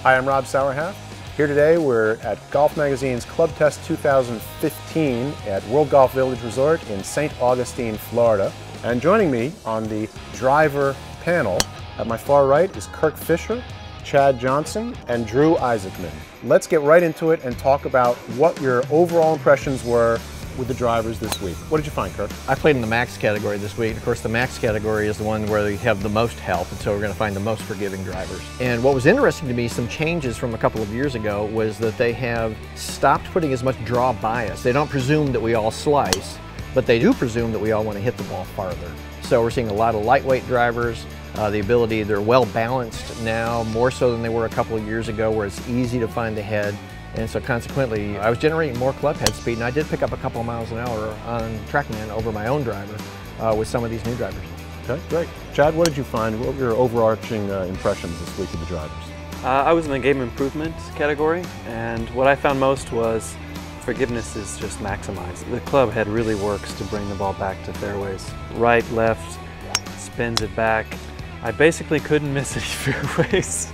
Hi, I'm Rob Sauerhalf. Here today we're at Golf Magazine's ClubTest 2015 at World Golf Village Resort in St. Augustine, Florida. And joining me on the driver panel at my far right is Kirk Fisher, Chad Johnson, and Drew Isaacman. Let's get right into it and talk about what your overall impressions were with the drivers this week. What did you find, Kirk? I played in the max category this week. Of course, the max category is the one where they have the most help, and so we're going to find the most forgiving drivers. And what was interesting to me, some changes from a couple of years ago, was that they have stopped putting as much draw bias. They don't presume that we all slice, but they do presume that we all want to hit the ball farther. So we're seeing a lot of lightweight drivers. The ability, they're well balanced now, more so than they were a couple of years ago, where it's easy to find the head. And so consequently, I was generating more club head speed, and I did pick up a couple of miles an hour on TrackMan over my own driver with some of these new drivers. Okay, great. Chad, what did you find? What were your overarching impressions this week of the drivers? I was in the game improvement category, and what I found most was forgiveness is just maximized. The club head really works to bring the ball back to fairways. Right, left, spins it back. I basically couldn't miss any fairways.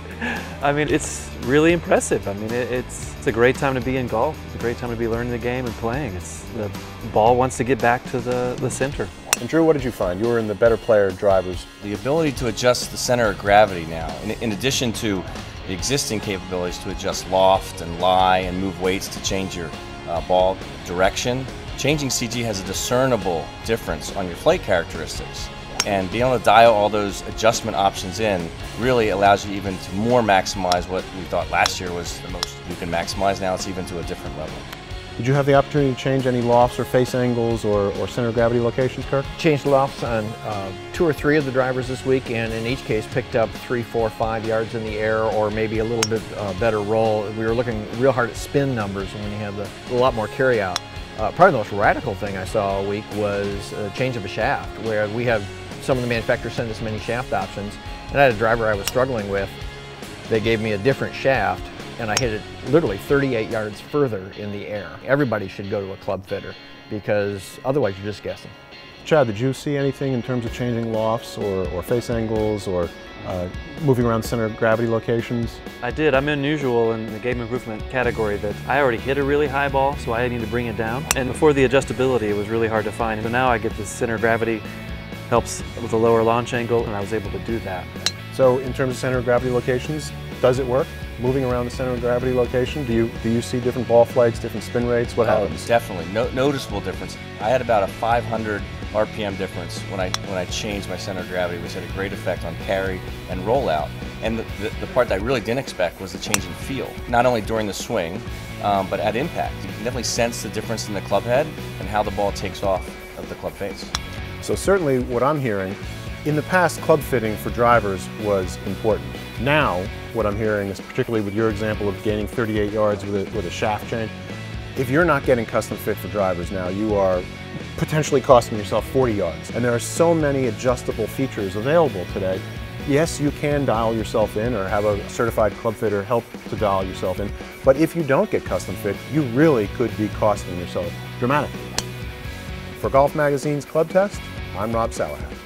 I mean, it's really impressive. I mean, it's a great time to be in golf. It's a great time to be learning the game and playing. The ball wants to get back to the center. And Drew, what did you find? You were in the better player drivers. The ability to adjust the center of gravity now, in addition to the existing capabilities to adjust loft and lie and move weights to change your ball direction, changing CG has a discernible difference on your flight characteristics. And being able to dial all those adjustment options in really allows you even to more maximize what we thought last year was the most you can maximize. Now it's even to a different level. Did you have the opportunity to change any lofts or face angles or center of gravity locations, Kirk? Changed lofts on 2 or 3 of the drivers this week, and in each case picked up 3, 4, 5 yards in the air, or maybe a little bit better roll. We were looking real hard at spin numbers when you have a lot more carry out. Probably the most radical thing I saw all week was a change of a shaft, where we have some of the manufacturers send us many shaft options, and I had a driver I was struggling with. They gave me a different shaft, and I hit it literally 38 yards further in the air. Everybody should go to a club fitter, because otherwise you're just guessing. Chad, did you see anything in terms of changing lofts or face angles or moving around center of gravity locations? I did. I'm unusual in the game improvement category that I already hit a really high ball, so I need to bring it down. And before the adjustability, it was really hard to find. So now I get this center of gravity, helps with a lower launch angle, and I was able to do that. So in terms of center of gravity locations, does it work? Moving around the center of gravity location, do you see different ball flights, different spin rates? What happens? Definitely, noticeable difference. I had about a 500 RPM difference when I changed my center of gravity, which had a great effect on carry and rollout. And the part that I really didn't expect was the change in feel, not only during the swing, but at impact. You can definitely sense the difference in the club head and how the ball takes off of the club face. So certainly what I'm hearing, in the past club fitting for drivers was important. Now what I'm hearing is, particularly with your example of gaining 38 yards with a shaft change, if you're not getting custom fit for drivers now, you are potentially costing yourself 40 yards. And there are so many adjustable features available today. Yes, you can dial yourself in or have a certified club fitter help to dial yourself in, but if you don't get custom fit, you really could be costing yourself dramatically. For Golf Magazine's ClubTest, I'm Rob Sauerhalf.